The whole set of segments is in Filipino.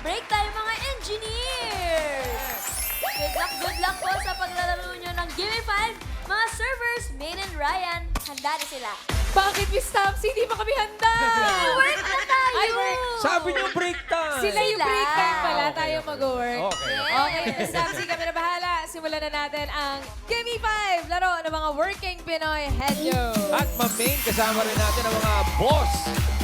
break tayo mga engineers! Good luck po sa paglalaro nyo ng Gimme 5. Mga servers, Main and Ryan, handa na sila. Bakit, Miss Tamsi? Hindi pa kami handa! Work na tayo! Ay, work. Sabi niyo break time! Sila yung break time pala, Okay, tayo okay. mag-work. Okay. Okay, Miss Tamsi, kami na bahala. Simulan na natin ang Gimme 5, laro ng mga working Pinoy Henyo. At ma-main, kasama rin natin ang mga boss.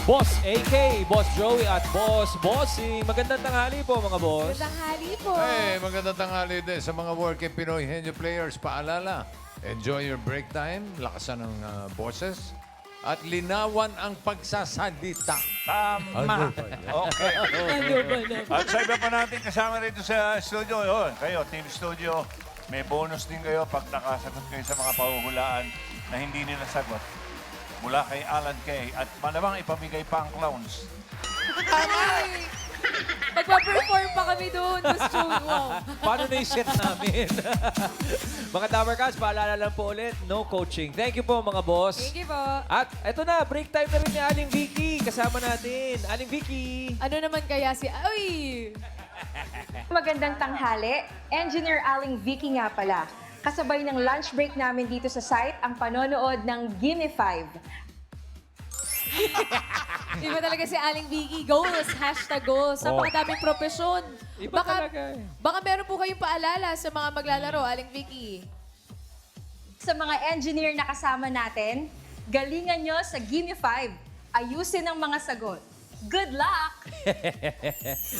Boss AK, Boss Joey at Boss Bossy. Magandang tanghali po mga boss. Tanghali po. Hey, magandang tanghali din sa mga working Pinoy Henyo players. Paalala, enjoy your break time, lakasan ng bosses, at linawan ang pagsasalita. Tama. Okay. Ano ba na? At sa iba pa natin kasama rito sa studio, yun, kayo, Team Studio, may bonus din kayo pag nakasagot kayo sa mga pahuhulaan na hindi nila sagot. Mula kay Alan Kay at malamang ipamigay pa ang clowns. Ay! Magpa-perform pa kami doon, Miss June. Wow. Paano na yung set namin? Mga Tower Cats, paalala lang po ulit, no coaching. Thank you po mga boss. Thank you po. At eto na, break time na rin ni Aling Vicky. Kasama natin. Aling Vicky. Ano naman kaya si... Ay! Magandang tanghali. Engineer Aling Vicky nga pala. Kasabay ng lunch break namin dito sa site ang panonood ng Gimme 5. Iba talaga si Aling Vicky. Goals, hashtag goals. Napakadaming profesyon. Iba talaga eh. Baka meron po kayong paalala sa mga maglalaro, Aling Vicky. Sa mga engineer na kasama natin, galingan nyo sa Gimme 5. Ayusin ang mga sagot. Good luck!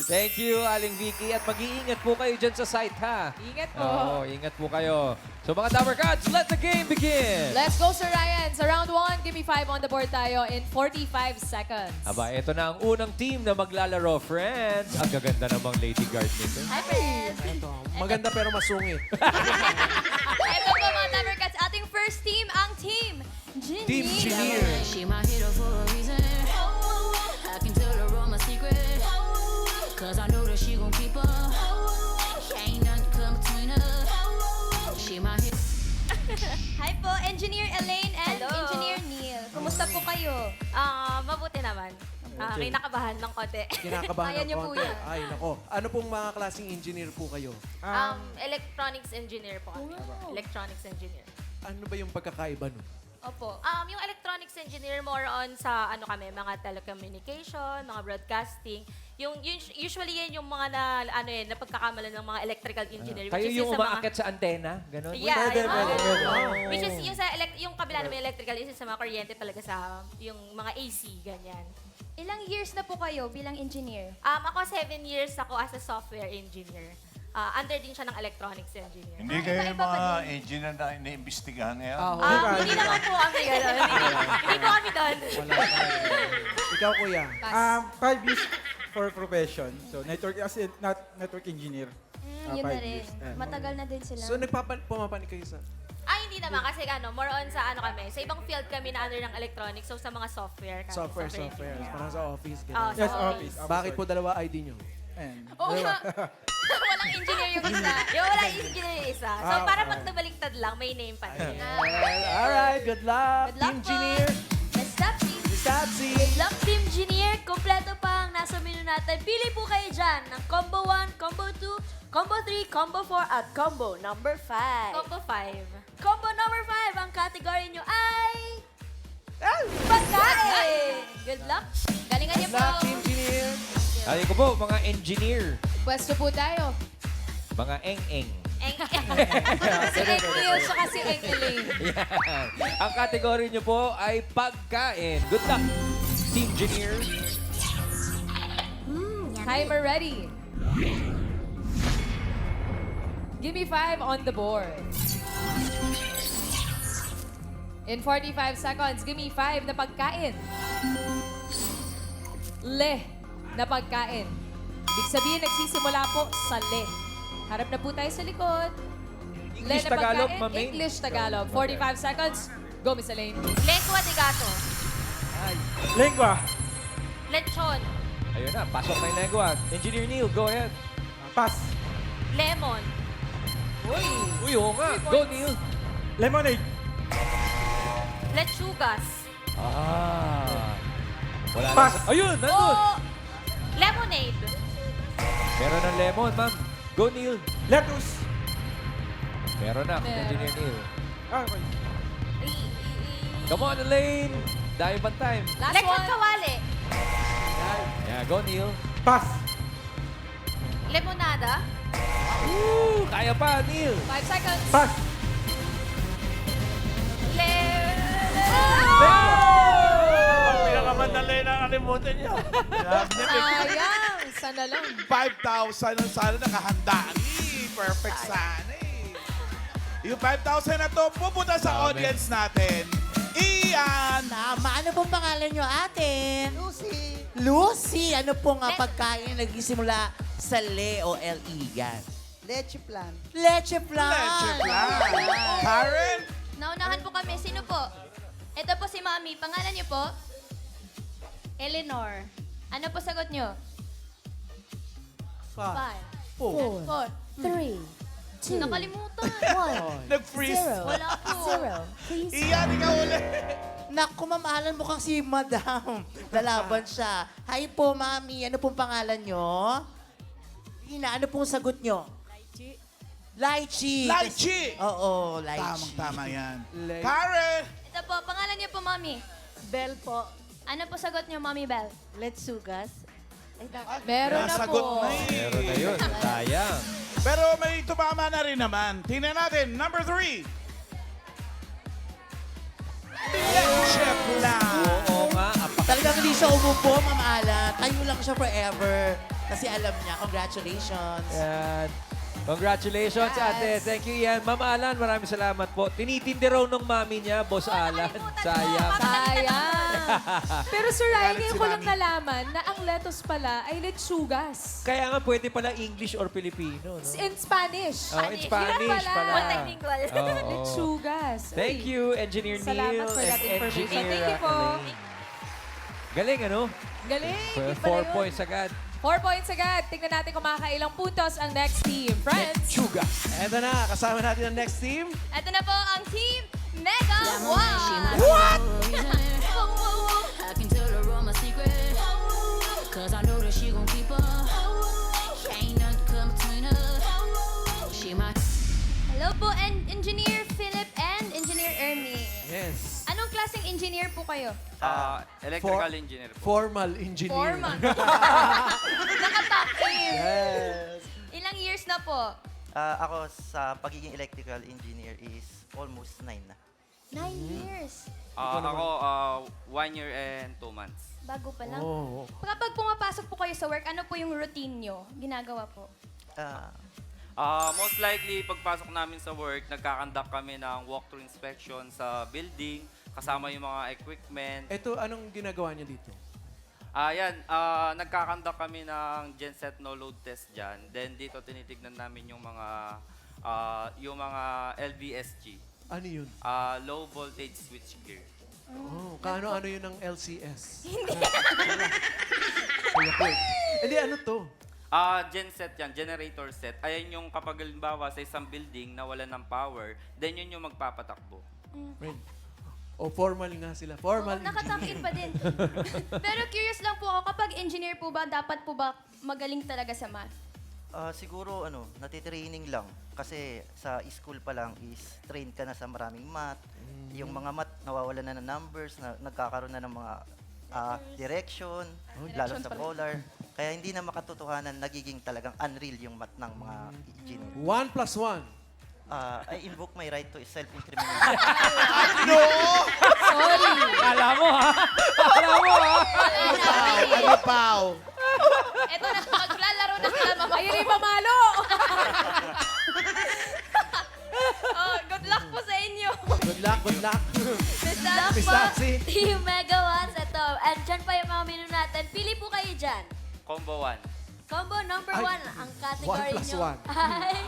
Thank you, Aling Vicky. At mag-iingat po kayo dyan sa site, ha? Ingat po. Oo, ingat po kayo. So mga Tower Cats, let the game begin! Let's go, Sir Ryan. Sa round 1, give me 5 on the board tayo in 45 seconds. Aba, ito na ang unang team na maglalaro, friends. Ang gaganda namang lady guard nito. Hi, friends! Maganda pero masungit. Ito po mga Tower Cats, ating first team, ang Team Ginny. Team Engineer. She my hero for a reason. I can tell her all my secrets. Cause I know that she gon' keep up. Ain't nothing come between us. She my hero. Hi po, Engineer Elaine and Engineer Neil. Kumusta po kayo? Mabuti naman. Kinakabahan ng konti. Kinakabahan Kaya ng niyo po konti. yan. Ay, nako. Ano pong mga klaseng engineer po kayo? Electronics engineer po kami. Electronics engineer. Ano ba yung pagkakaiba nun? Opo. Yung electronics engineer more on sa ano kami, mga telecommunication, mga broadcasting. Usually yan yung mga na pagkakamalan ng mga electrical engineer. Kayo which is yung sa mga- umaakit sa antena? Ganon? Yeah, Pwede, yung pwede, mga- pwede. Which is yung sa yung kabila naman electrical is sa mga kuryente talaga sa yung mga AC, ganyan. Ilang years na po kayo bilang engineer? Ako 7 years ako as a software engineer. Under din siya ng electronics engineer. Hindi kayo yung mga engineer na iniimbestigahan ngayon. Hindi naman po kami gano'n. Hindi po kami doon. Ikaw, kuya. 5 years for profession. So, network as in, not network engineer. Yun na 5 rin. years. Matagal na din sila. So, pumapanik kayo sa... Hindi naman kasi more on sa kami. Sa ibang field kami na under ng electronics. So sa mga software kami. Software. engineer. Parang sa office. Oo, Ganun. sa Yes, office. office. Bakit po dalawa ID nyo? And, Oo nga. Walang engineer yung isa. Walang engineer yung isa. So para pag nabaliktad lang, may name pa rin. Alright, good luck. Good luck Team po. Engineer. Let's stop, team. Stabsy. Good luck, Team Engineer. Kompleto pa ang nasa menu natin. Pili po kayo dyan ng Combo 1, Combo 2, Combo 3, Combo 4, at Combo number 5. Combo 5. Combo number 5, ang category nyo ay... Pagkain! Good luck. Galingan niyo Good po. luck, Team Engineer. Ay ko po, mga engineer. Pwesto po tayo. Mga eng-eng. Si Eng Leo siya si Eng Elaine. Yan. Ang kategory nyo po ay pagkain. Good luck, Team Engineer. Timer ready. Give me 5 on the board. In 45 seconds, give me 5 na pagkain. Le na pagkain. Ibig sabihin, nagsisimula po sa le. Harap na po tayo sa likod. Le English, na Tagalog, pagkain. ma'am, main. English, Tagalog. 45 seconds. Go, Miss Elaine. Lengua de gato. lengua. Lechon. Ayun na, pasok na yung lengua. Engineer Neil, go ahead. Pass. Lemon. Uy, oo nga. Go, Neil. Lemonade. Lechugas. Wala Pass. na. Ayun, nandun. O lemonade. Meron ng lemon, ma'am. Go, Neil. Lettuce. Meron na, Meron. Engineer Neil. Okay. Come on, Elaine. Dahil bang time? Last Lechon one. Kawali. Yeah, go, Neil. Pass. Lemonada. Woo! Kaya pa, Neil. 5 seconds. Pass. Ang pinakamadali na kalimutan niyo. Sayang. Sana lang. 5,000 ang sana nakahanda ni. Perfect sana eh. Yung 5,000 na to, pupunta sa Dami. audience natin. Ian! Tama. Ano pong pangalan nyo, ate? Lucy. Lucy, ano pong pagkain nagsisimula sa Le o L-E yan? Leche plan. Leche plan. Leche plan. Karen? Naunahan po kami. Sino po? Ito po si Mami. Pangalan niyo po? Eleanor. Ano po sagot niyo? 5, 4, 3, 2, nakalimutan. 1, Nag-freeze. Wala po. Ian, ikaw ulit. Naku, mamahalan mo kang si Madam. Lalaban siya. Hi po, Mami. Ano pong pangalan nyo? Ina, ano pong sagot nyo? Lychee. Lychee. Oo, lychee. Tamang-tama yan. Karen! Ito po, pangalan niyo po, Mami. Bell po. Ano po sagot niyo, Mami Bell? Letsugas. Meron na Nasagot po. na eh. Meron na yun. Sayang. Pero may tumama na rin naman. Tingnan natin, number 3. Leche plan. Oo nga. Talagang hindi siya umupo, Ma'am Alan. Tayo lang siya forever. Kasi alam niya. Congratulations. Yan. Congratulations, ate. Thank you, Ian. Ma'am Alan, maraming salamat po. Tinitindi raw ng mami niya, Boss Alan. Sayang. Sayang. Pero Sir Ryan, ngayon si ko lang Mami. nalaman na ang lettuce pala ay lechugas. Kaya nga pwede pala English or Filipino. No? In Spanish. Oh, in Spanish pala. Multilingual. Oo. Lechugas. Thank you, Engineer Salamat Neil for that and information. Engineer Thank you po. Elaine. Galing, ano? Galing. Yun 4 pala yun. points agad. 4 points agad. Tingnan natin kung makakailang puntos ang next team. Friends. Chuga. Eto na, kasama natin ang next team. Ito na po ang Team Mega Wow! What? Wow! I can tell her all my secrets. Cause I know that she gon' keep up. Ain't nothing come between us. She my Hello po, Engineer Philip and Engineer Ernie. Yes. Anong klaseng engineer po kayo? Electrical engineer. Formal engineer. Foreman. Nakatap in. Yes. Ilang years na po? Ako sa pagiging electrical engineer is almost 9 na. 9 years. Ako, 1 year and 2 months. Bago pa lang. Oh. Kapag pumapasok po kayo sa work, ano po yung routine nyo? Ginagawa po? Most likely, pagpasok namin sa work, nagkakandak kami ng walkthrough inspection sa building, kasama yung mga equipment. Ito, anong ginagawa niya dito? Nagkakandak kami ng genset no load test dyan. Then dito tinitignan namin yung mga LVSG, Ano yun? low voltage switchgear. Oh, kaano-ano yun ng LCS? Hindi. Hindi, ano to? Genset yan, generator set. Ayan yung kapag halimbawa sa isang building na wala ng power, then yun yung magpapatakbo. Friend. O, formal nga sila. Formal Nakatap in engineer. pa din. Pero curious lang po ako, kapag engineer po ba, dapat po ba magaling talaga sa math? Siguro natitraining lang. Kasi sa school pa lang is train ka na sa maraming math. Yung mga math, nawawalan na ng numbers, nagkakaroon na ng mga direction, lalo sa polar. Kaya hindi na makatotohanan, nagiging talagang unreal yung math ng mga engineer. 1 plus 1. I invoke my right to self-incrimination. Sorry. Kala mo, ha? Kala mo, ha? Ano pao? Eto na, maglalaro na sila mga Ayun yung mamalo. good luck po sa inyo. Good luck, good luck. Best luck Miss po, Taxi. Team Mega Ones. Ito. And dyan pa yung mga menu natin. Pili po kayo dyan. Combo 1. Combo number Ay, 1. Ang category 1 plus nyo 1. ay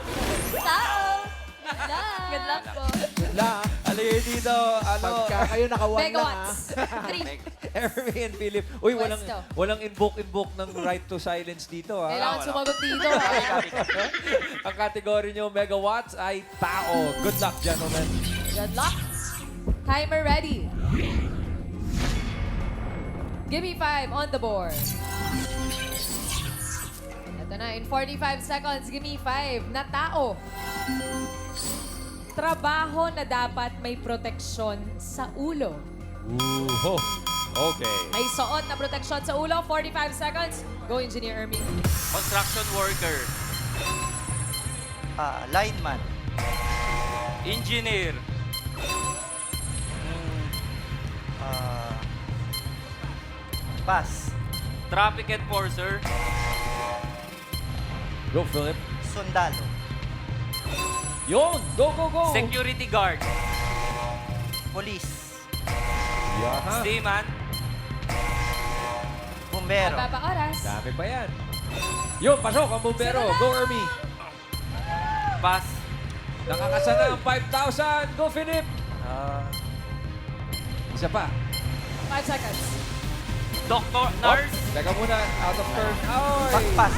tao. Good luck. Good luck po. Good luck. Alay dito, Pagka kayo naka-1 lang, ha? Megawatts. 3. Ermi and Philip. Uy, Pwesto. walang invoke ng right to silence dito, ha? Kailangan sumagot dito. Ang kategory nyo, megawatts, ay tao. Good luck, gentlemen. Good luck. Timer ready. Give me 5 on the board. Ito Ito na, in 45 seconds, give me 5 na tao. Trabaho na dapat may proteksyon sa ulo. Ooh, okay. May suot na proteksyon sa ulo. 45 seconds. Go, Engineer Ermi. Construction worker. Lineman. Engineer. Pass. Traffic enforcer. Go, Philip. Sundalo. Yun! Go, go, go! Security guard. Police. Yaha. Seaman. Bumbero. Baba oras. Dami pa yan. Yun, pasok ang bumbero. Go, Ermi. Pass. Nakakasana ang 5,000. Go, Philip. Isa pa. 5 seconds. Doctor. Nurse. Teka muna. Out of turn. Oy! Pass.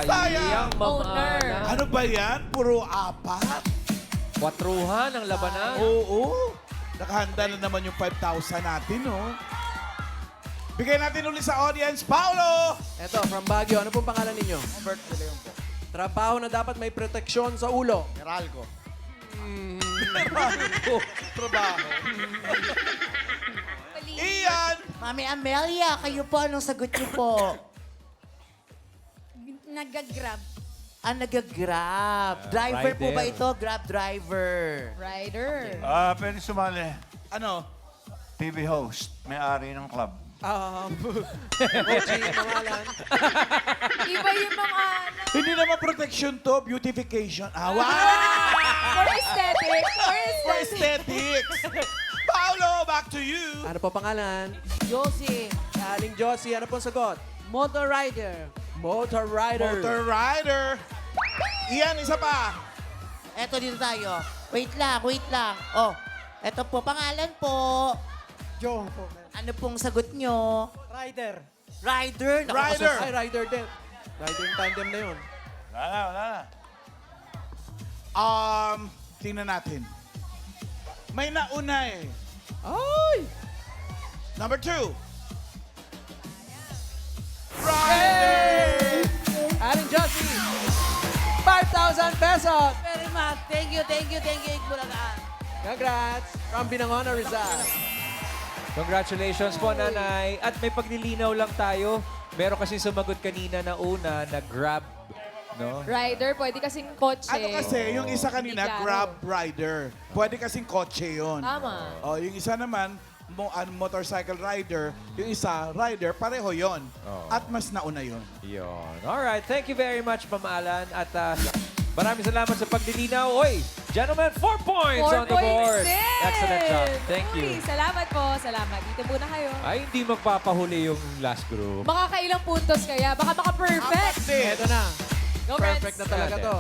Sayang, Owner. mamana. Ano ba yan? Puro apat. Kwatruhan ang labanan. Oo. Nakahanda na naman yung 5,000 natin, no? Bigay natin ulit sa audience. Paolo! Eto, from Baguio. Ano pong pangalan ninyo? Bert De Leon po. Trabaho na dapat may proteksyon sa ulo. Meralco. Trabaho. Ian! Mami Amelia, kayo po, anong sagot niyo po? Nag-grab. Nag-grab. Driver po rider. ba ito? Grab driver. Rider. Pwede sumali. Ano? TV host. May-ari ng club. Ochi, pangalan. Iba yung mga ano. Hindi naman protection to, beautification. Wow! For aesthetics. For aesthetics. Paolo, back to you. Ano po pangalan? Josie. Aling Josie. Ano pong sagot? Motor rider. Motor rider. Motor rider. Ian, isa pa. Eto, dito tayo. Wait lang. Oh, eto po, pangalan po. Joe po. Ano pong sagot nyo? Rider. Rider. Naku, Rider. Ay, rider din. Rider yung tandem na yun. Wala na. Tingnan natin. May nauna eh. Ay! Number 2. Rider! Aling Josie. 5,000 pesos. Very much. Thank you, Bulagaan. Congrats. From Binangon, Rizal. Congratulations po, Nanay. At may paglilinaw lang tayo. Meron kasi sumagot kanina na una na Grab, no? Rider, pwede kasing kotse. Ano kasi, yung isa Hindi kanina, klaro. Grab rider. Pwede kasing kotse yun. Tama. Oh, yung isa naman, motorcycle rider. Yung isa, rider, pareho yon. Oo. At mas nauna yon. Yun. Alright. Thank you very much, Ma'am Alan. At maraming salamat sa paglilinaw. Oy, gentlemen, 4 points on the board. 4.6. Excellent job. Thank Uy, you. salamat po. Salamat. Dito muna kayo. Ay, hindi magpapahuli yung last group. Makakailang puntos kaya? Baka maka-perfect. Ito na. Go, Perfect Friends. na talaga to.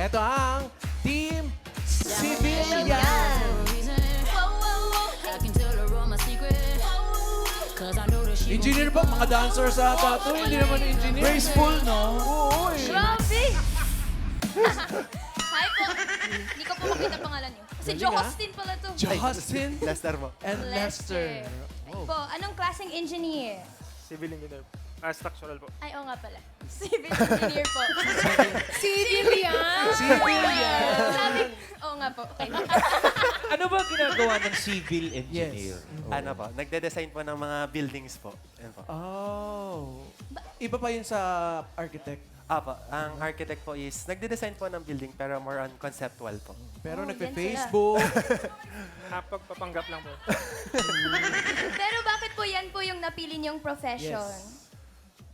Ito ang Team Civilian. I can tell her all my secrets. Cause I know that she Engineer ba? Mga dancers sa ata to. Hindi naman engineer. Graceful, no? Oo, eh. Grabe! Hi po. Hindi ko po makita pangalan niyo. Kasi Galing, Joe ah. Austin pala to. Justin Lester mo. and Lester. Po, anong klaseng engineer? Civil engineer. Structural po. Ay, oo nga pala. Civil engineer po. Civilian. Civilian. Sabi, oo nga po. Okay. Ano ba ginagawa ng civil engineer? Ano po? Nagde-design po ng mga buildings po. Yan po. Oh. Iba pa yun sa architect. Ang architect po is nagde-design po ng building pero more on conceptual po. Pero Oh, nagpe-Facebook. Pagpapanggap lang po. Pero bakit po yan po yung napili niyong profession? Yes.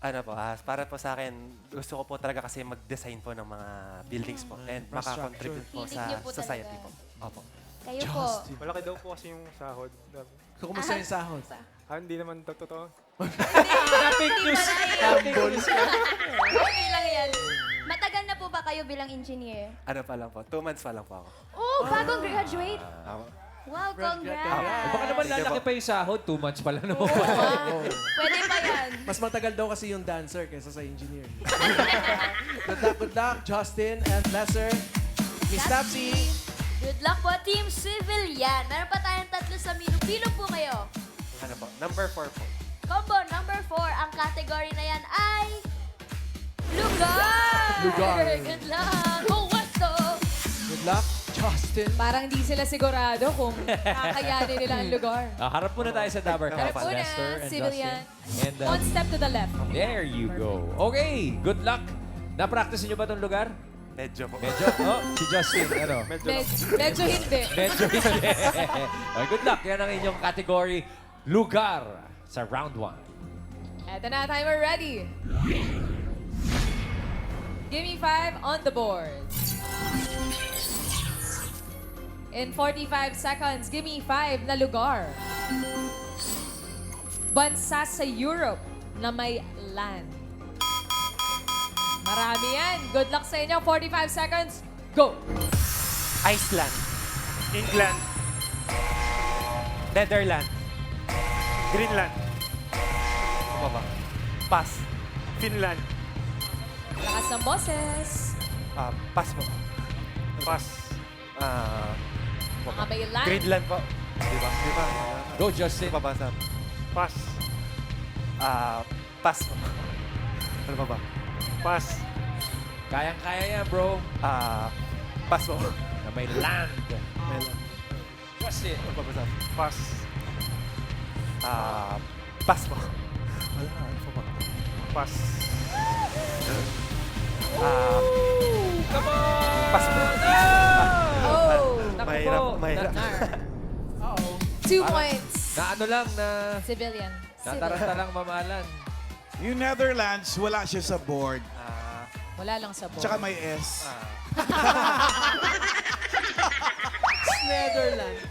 Ano po, para po sa akin, gusto ko po talaga kasi mag-design po ng mga buildings po and makakontribute po Feeling sa niyo po society talaga. po. Opo. Kayo po. Malaki daw po kasi yung sahod. Kumusta yung sahod? Hindi naman totoo. Fake news. Okay lang yan. Matagal na po ba kayo bilang engineer? Ano pa lang po, 2 months pa lang po ako. Oh, bagong graduate. Ako. Wow, congrats. Baka naman Sige lalaki po. pa yung sahod. 2 months pa lang naman. Pwede pa yan. Mas matagal daw kasi yung dancer kaysa sa engineer. Good luck, Justin and Lester. Miss Tapsi. Good luck po, Team Civilian. Meron pa tayong 3 sa menu. Pilo po kayo. Ano po, number 4 po. Combo number 4. Ang category na yan ay Lugar! Lugar. Good luck! Puwesto! Good luck, Justin. Parang hindi sila sigurado kung kakayanin nila ang lugar. Harap muna tayo sa Dabber Harap Cats, muna, Lester and civilian. Justin. And, One step to the left. there you go. Okay, good luck. Na-practice niyo ba itong lugar? Medyo po. Medyo? Oh, si Justin, ano? Medyo hindi. Medyo hindi. Okay, good luck. Yan ang inyong category, lugar, sa round 1. Eto na, timer ready. Give me 5 on the board. In 45 seconds, give me 5 na lugar. Bansa sa Europe na may land. Marami yan. Good luck sa inyo. 45 seconds. Go! Iceland. England. Netherlands. Greenland. Ano ba? Pass. Finland. Lakas ng boses. Pass po. Pass. Mga may land. Greenland po. Di ba? Go, Justin. Pabasa. Pass. Pass po. Ano pa ba? Pass. Kayang-kaya yan, bro. Pass po. Na may land. Justin. Ano pa ba? Pass. Pass po. Ano pa ba? Pass. Come on! Pass po. Oh! Mahirap. 2 points. Na ano lang, na Civilian. nataranta lang mamalan. Yung Netherlands, wala siya sa board. Wala lang sa board. Tsaka may S. Netherlands.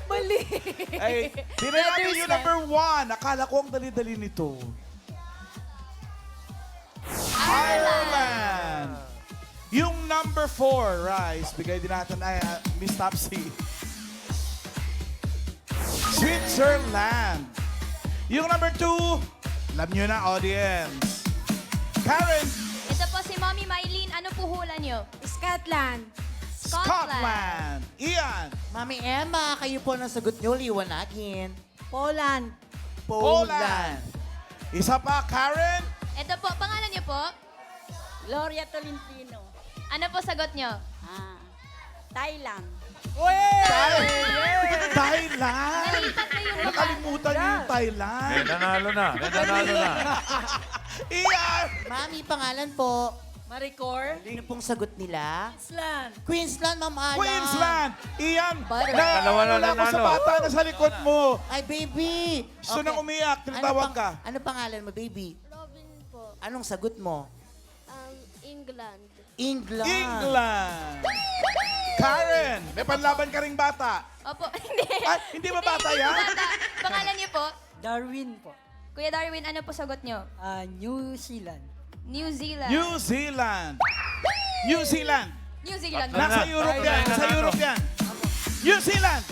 Mali. Ay, tingnan natin yung number 1. Akala ko ang dali-dali nito. Ireland. Yung number 4, Rice. Bigay din natin ay Miss Topsy. Switzerland. Yung number 2, alam nyo na, audience. Karen. Ito po si Mommy Mylene. Ano po hula niyo? Scotland. Scotland. Ian. Mami Emma, kayo po ang sagot nyo, liwanagin. Poland. Poland. Isa pa, Karen. Ito po, pangalan niyo po? Gloria Tolentino. Ano po sagot niyo? Thailand. Thailand. Nalipat na yung Nakalimutan niyo yung Thailand. Nanalo na. Ian. Mami, pangalan po. Maricor. Ano pong sagot nila? Queensland. Queensland, Ma'am Alan. Queensland. Ian. Dalawa na Wala ko sa nanalo. bata na sa likod mo. Ay, baby. Gusto nang umiyak. Tinatawag ka. Ano pangalan mo, baby? Robin po. Anong sagot mo? England. England. England. Karen, may panlaban ka ring bata. Opo, hindi. Ay, hindi ba bata yan? Bata. Pangalan niyo po? Darwin po. Kuya Darwin, ano po sagot niyo? New Zealand. New Zealand. New Zealand. New Zealand. New Zealand. Nasa Europe yan. Nasa Europe yan. New Zealand.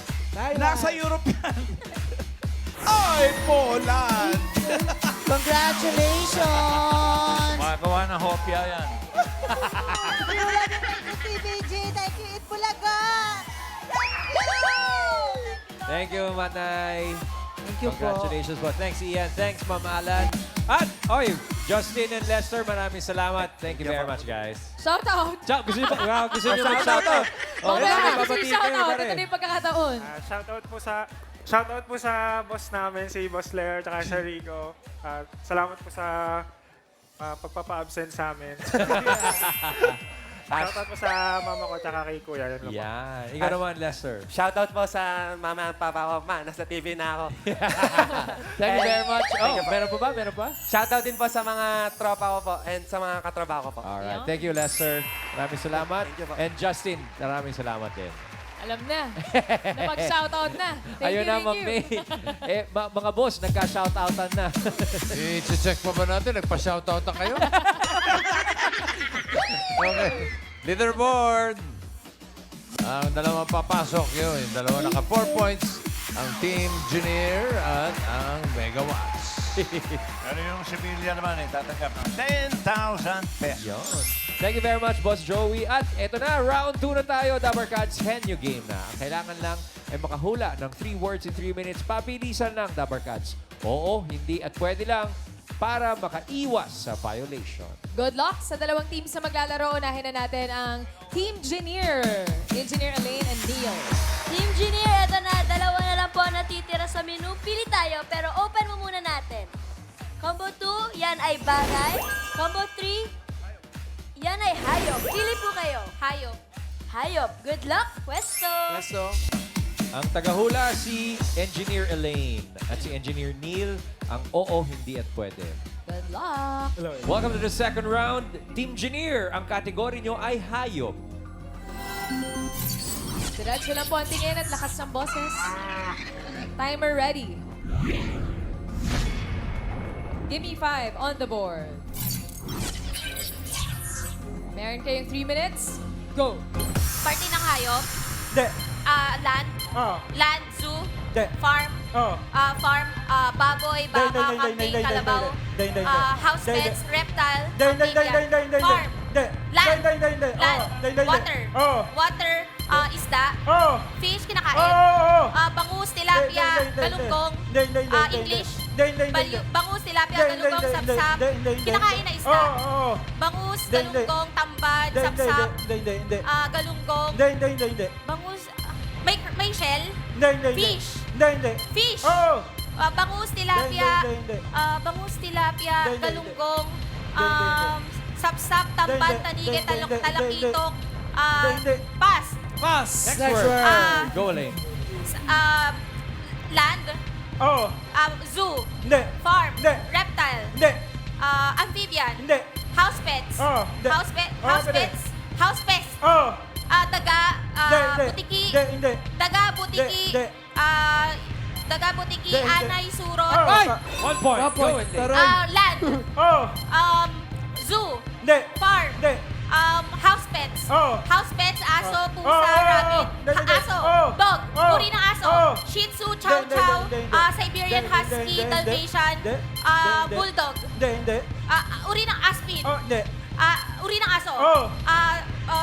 Nasa Europe yan. Ay, Poland. Congratulations! Makagawa ng hopya yan. Thank you, Itbulaga! Thank you, Manay. Thank you po. Congratulations po. Thanks, Ian. Thanks, Ma'am Alan. At, Justin and Lester, maraming salamat. Thank you very much, guys. Shout out. Gusto niyo mag-shout out? Mamaya, gusto yung shout out. Ito na yung pagkakataon. Shoutout po sa boss namin, si Boss Lair, tsaka sa Rico. At salamat po sa pagpapa-absent sa amin. Shoutout po sa mama ko, tsaka kay Kuya. Yan lang po. Yan. Ikaw naman, Lester. Shoutout po sa mama at papa ko. Ma, nasa TV na ako. Thank you very much. Meron pa ba? Meron pa? Shoutout din po sa mga tropa ko po and sa mga katrabaho ko po. Alright. Thank you, Lester. Maraming salamat. Thank you po. And Justin, maraming salamat din. Alam na. Napag-shoutout na. Ayun na, Ma'am May. Mga boss, nagka-shoutoutan na. I-check pa ba natin? Nagpa-shoutout na kayo? Okay. Leaderboard. Ang dalawang papasok yun. Yung dalawa naka 4 points. Ang Team Junior at ang Megawatts. Pero yung civilian naman tatanggap ng 10,000 pesos. Yun. Thank you very much, Boss Joey. At eto na, round 2 na tayo. Dabber Cats, Henyo Game na. Ang kailangan lang ay makahula ng 3 words in 3 minutes. Pabilisan lang, Dabber Cats. Oo, hindi at pwede lang. para makaiwas sa violation. Good luck sa dalawang teams na maglalaro. Unahin na natin ang Team Engineer. Engineer Elaine and Neil. Team Engineer, eto na. Dalawa na lang po natitira sa menu. Pili tayo, pero open mo muna natin. Combo 2, yan ay bagay. Combo 3, yan ay hayop. Pili po kayo. Hayop. Hayop. Good luck, pwesto. Pwesto. Ang tagahula si Engineer Elaine at si Engineer Neil ang oo, hindi at pwede. Good luck. Welcome to the second round. Team Engineer, ang kategory nyo ay hayop. Diretso lang po ang tingin at lakas ng boses. Timer ready. Give me 5 on the board. Meron kayong 3 minutes. Go. Party ng hayop. De. Land. Oh. Land, zoo. De. Farm. Oh. Farm. Baboy, baka, kambing, kalabaw. House pets, reptile, amphibian. Farm. Land. Land. Water. Water. Isda. Fish, kinakain. Bangus, tilapia, galunggong. English. Bangus, tilapia, galunggong, sapsap. Kinakain na isda. Bangus, galunggong, tambad, sapsap. Galunggong. Bangus, may shell. Fish. Fish. Bangus, tilapia. Bangus, tilapia, galunggong. Sapsap, tambad, tanige, talakitok. Pass. Pass. Next word. Go, Elaine. Land. Zoo. Farm. Reptile. Amphibian. House pets. House pets. House pets. Daga. Butiki. Daga, butiki. Daga, butiki. Anay, surot. 1 point. Go, Elaine. Land. Zoo. Farm. House pets. House pets, aso, pusa, rabbit. Aso. Dog. Uri ng aso. Shih Tzu, Chow Chow. Siberian Husky, Dalmatian. Bulldog. Uri ng aspin. Uri ng aso.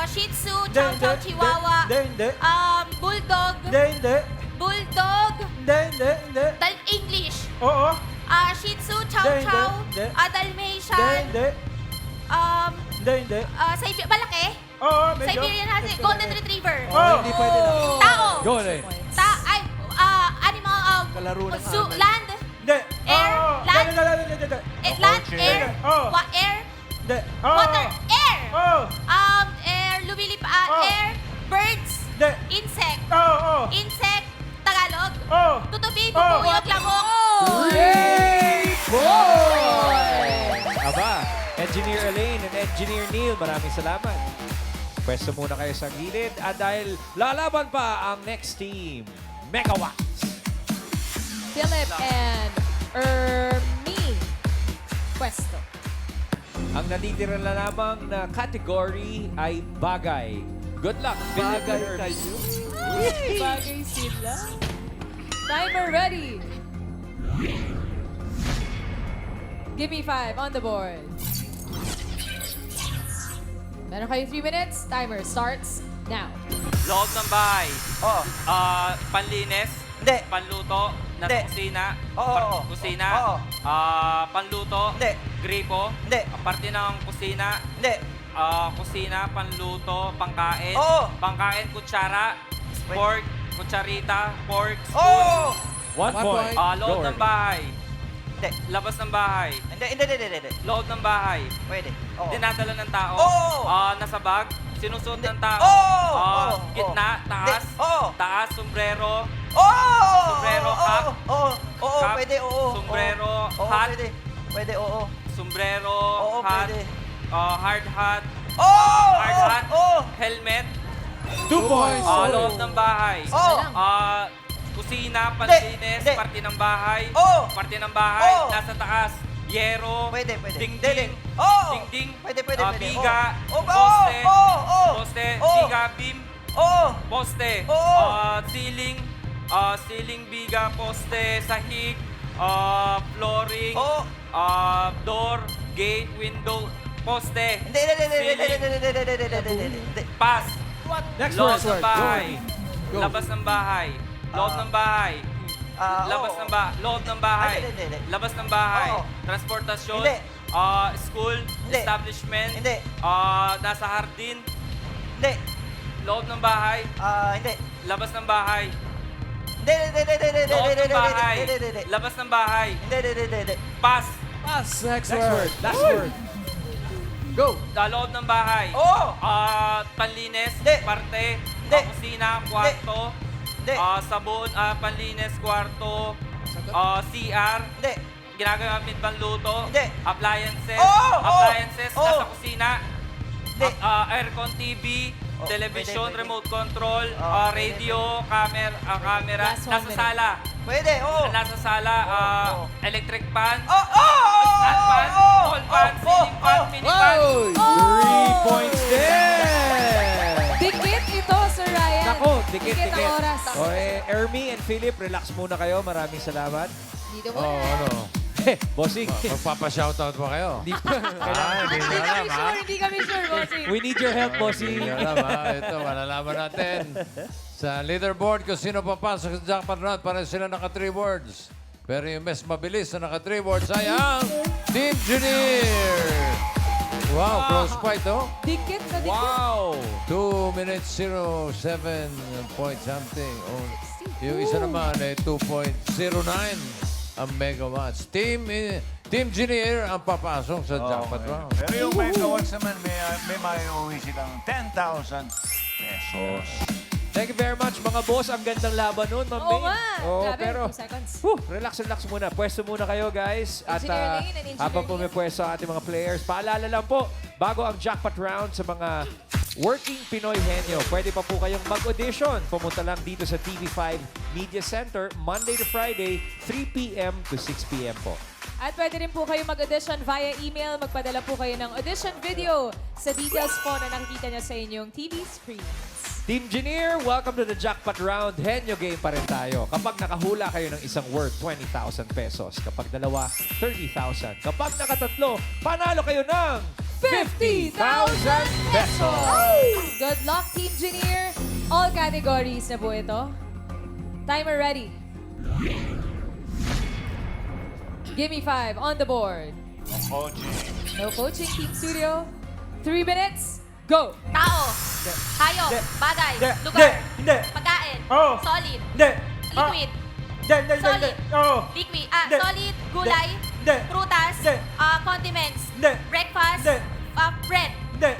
Shih Tzu, Chow Chow, Chihuahua. Bulldog. Bulldog. English. Shih Tzu, Chow Chow. Dalmatian. Malaki? Siberian Husky, Golden Retriever. Hindi pwede na. Tao. Go, Elaine. Animal. Kalaro ng Zoo, amin. land. Air. Land. Land. Air. Air. Water. Air. Air. Lumilip. Air. Birds. Insect. Insect. Tagalog. Tutubi. Bubuyog. Lamok. Aba, Engineer Elaine and Engineer Neil, maraming salamat. Pwesto muna kayo sa gilid at dahil lalaban pa ang next team, Megawatts. Philip and Ermi. Pwesto. Ang natitira na lamang na category ay bagay. Good luck, Philip Bagay and Ermi. kayo. Bagay sila. Timer ready. Give me 5 on the board. Meron kayo 3 minutes. Timer starts now. Loob ng bahay. Panlinis. Hindi. Panluto. Nasa Hindi. kusina. Oo. Kusina. Oo. Panluto. Hindi. Gripo. Hindi. Parte ng kusina. Hindi. Kusina, panluto, pangkain. Oo. Pangkain, kutsara. Fork, kutsarita, forks, Oo! 1 point. loob Go, ng Ermi. bahay. Hindi. Labas ng bahay. Hindi. Loob ng bahay. Pwede. Oo. Dinadala ng tao. Oo. Nasa bag. Sinusuot ng tao. Oo. Gitna, taas. Hindi. Oo. Taas, sombrero. Oo! Sombrero, cap. Oo, Cap, pwede, oo. sombrero, Oo, hat. Pwede, oo. Sombrero, Oo, hat. pwede. Hard hat. Oo! Hard hat. Oo! Helmet. 2 points. Loob ng bahay. Oo! Kusina, panlinis, Hindi. parte ng bahay. Oo! Parte ng bahay, Oo! nasa taas. Yero. Pwede. Dingding. Oo! Dingding. Pwede. Biga. Oo! Poste. Oo! Poste. Oo! Biga, beam. Oo! Poste. Oo! Ceiling. Ceiling, biga, poste, sahig. Flooring. Oo! Door, gate, window, poste. Hindi. Pass. Next Loob word. ng bahay. Go. Labas ng bahay. Loob ng bahay. Labas oo. ng bahay. Loob ng bahay. Ay, hindi. Labas ng bahay. Oo. Transportasyon. Hindi. School. Hindi. Establishment. Hindi. Nasa hardin. Hindi. Loob ng bahay. Hindi. Labas ng bahay. Hindi. Loob ng bahay. Labas ng bahay. Hindi. Pass. Pass. Next Next word. word. Last word. Go. Loob ng bahay. Oo. Panlinis. Hindi. Parte. Hindi. Kusina. Kwarto. Hindi. Sabon. Panlinis. Kwarto. CR. Hindi. Ginagamit pang luto. Hindi. Appliances. Oo, Appliances oo. nasa kusina. Hindi. Aircon, TV, television, pwede. remote control, radio, camera, Last 1 nasa minute. sala. Pwede, oo. Nasa sala, electric fan, Oo! stand fan, wall fan, ceiling fan, mini fan. Wow! 3 points din! Dikit ito, Sir Ryan. Nako, dikit. ang oras. O, Ermi and Philip, relax muna kayo. Maraming salamat. Dito muna. ano? Bossing. Magpapa-shoutout ba kayo? Hindi Hindi Hindi kami sure, bossing. We need your help, bossing. Hindi alam, ha? Ito, malalaman natin. Sa leaderboard, kung sino papasok sa jackpot round, para sila naka 3 words. Pero yung mas mabilis na naka 3 words ay ang Team Junior! Wow, close fight, oh. Dikit na dikit. Wow! 2 minutes 07 point something. Oh, yung isa naman ay 2.09 ang megawatts. Team Junior ang papasok sa jackpot round. Pero yung megawatts naman, may maiuwi silang 10,000 pesos. Thank you very much, mga boss. Ang gandang laban nun, Ma'am Oo May. nga. Grabe, pero 2 seconds. relax muna. Pwesto muna kayo, guys. At Engineer Lane and Engineer habang Neil. pumipwesto ang ating mga players, paalala lang po, bago ang jackpot round sa mga working Pinoy Henyo, pwede pa po kayong mag-audition. Pumunta lang dito sa TV5 Media Center, Monday to Friday, 3 p.m. to 6 p.m. po. At pwede rin po kayo mag-audition via email. Magpadala po kayo ng audition video sa details po na nakikita nyo sa inyong TV screen. Team Engineer, welcome to the jackpot round. Henyo game pa rin tayo. Kapag nakahula kayo ng isang word, 20,000 pesos. Kapag dalawa, 30,000. Kapag nakatatlo, panalo kayo ng 50,000 pesos. Good luck, Team Engineer. All categories na po ito. Timer ready. Give me 5 on the board. No coaching, Team Studio. 3 minutes. Go! Tao. Hayop. Hindi. Bagay. Hindi. Lugar. Hindi. Pagkain. Oo. Solid. Hindi. Liquid. Hindi. Solid. Oo. Liquid. Hindi. Solid. Gulay. Hindi. Prutas. Hindi. Condiments. Hindi. Breakfast. Hindi. Bread. Hindi.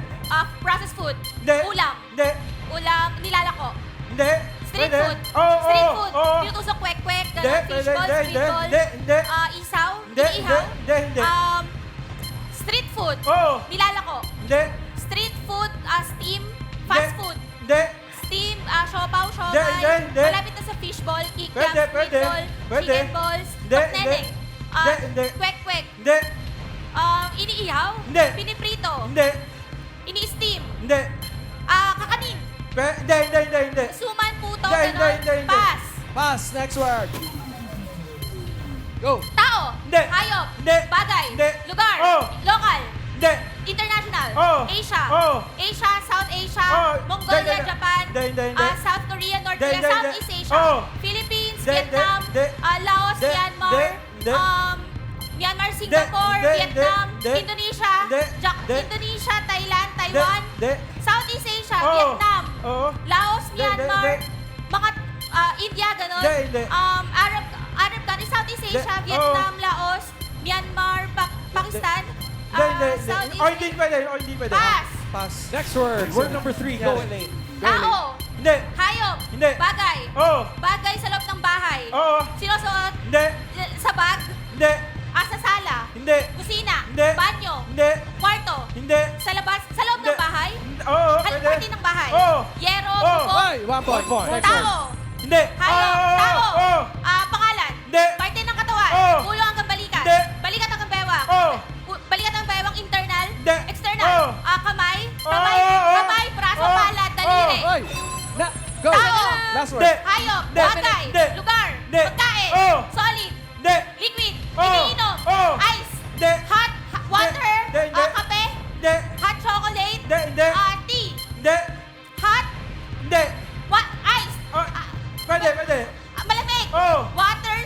Processed food. Hindi. Ulam. Hindi. Ulam. Nilalako. Hindi. Street Pwede. food. Oo. Street food. Oo. Pinutusok kwek-kwek. Hindi. Ganun. Pwede. Fishball. Hindi. Streetball. Hindi. Hindi. Isaw. Hindi. Iniihaw. Hindi. Hindi. Street food. Oo. Nilalako. Hindi. Street food. Steam. Fast food. Hindi. Steam, siopaw, Hindi, siomay. hindi. Malapit na sa fishball, kickback, Pwede, pwede. meatball, Pwede. chicken balls, Hindi, tukneneng, hindi. Hindi. kwek-kwek, Hindi. iniihaw, Hindi. piniprito, Hindi. ini-steam, Hindi. kakanin, Hindi. suman, puto, Hindi, ganon, hindi. pass, Pass. Next word. Go. tao, Hindi. hayop, Hindi. bagay, Hindi. lugar, Oh. local, Hindi. international, Oh. Asia, Oh. Asia, South Asia, Oh. Mongolia, Hindi. Japan, Hindi. South Korea, North Hindi, Korea, hindi, Southeast hindi. Asia, Oh. Philippines, Hindi, Vietnam, hindi. Laos, Hindi, Myanmar, hindi. Myanmar, Singapore, hindi, Vietnam, hindi. Indonesia, Hindi, hindi. Indonesia, Thailand, Taiwan, Hindi. Southeast Asia, Oh. Vietnam, Oo. Laos, Hindi, Myanmar, hindi. mga India, ganon. Hindi, hindi. Arab countries, Southeast Asia, Hindi. Vietnam, Laos, Myanmar, Pakistan, Southeast Hindi pwede. Hindi pwede. Pass. Pass. Next word, word number 3. Go, Yeah. Elaine. Tao, Hindi. hayop, Hindi. bagay, Oo. bagay sa loob ng bahay, Oo. sinusuot Hindi. sa bag, Hindi. sa sala, Hindi. kusina, Hindi. banyo, Hindi. kwarto, Hindi. sa labas, sa loob ng Hindi. bahay, Oo. haliparte ng bahay, Oo. yero, Oo. bubong, Ay, 1 point. Next word. tao, Hindi. hayop, tao, Oo. pangalan, Hindi. parte ng katawan, Oo. ulo hanggang balikat, Hindi. balikat hanggang bewang, Oo. balikat hanggang bewang internal, Hindi. external, Oo. kamay, Oo. kamay, braso, Oo. palad, daliri, Ay. Go. Tao. Last Hindi. word. hayop, Hindi. bagay, Hindi. lugar, Hindi. pagkain, Oo. solid, Hindi. liquid, Oo. iniinom, Oo. ice, Hindi. hot, water, Hindi. Hindi. kape, Hindi. hot chocolate, Hindi. tea, Hindi. hot, Hindi. ice, Pwede. malamig, Oo. water,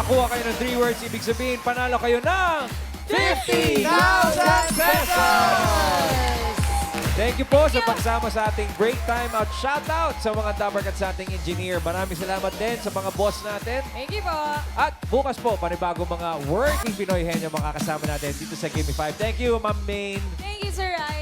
nakakuha kayo ng 3 words, ibig sabihin, panalo kayo ng 50,000 pesos! Thank you po sa pagsama sa ating break time out. Shoutout sa mga Dabber at sa ating engineer. Maraming salamat din sa mga boss natin. Thank you po. At bukas po, panibagong mga working Pinoy Henyo makakasama natin dito sa Gimme 5. Thank you, Ma'am Maine. Thank you, Sir Ryan.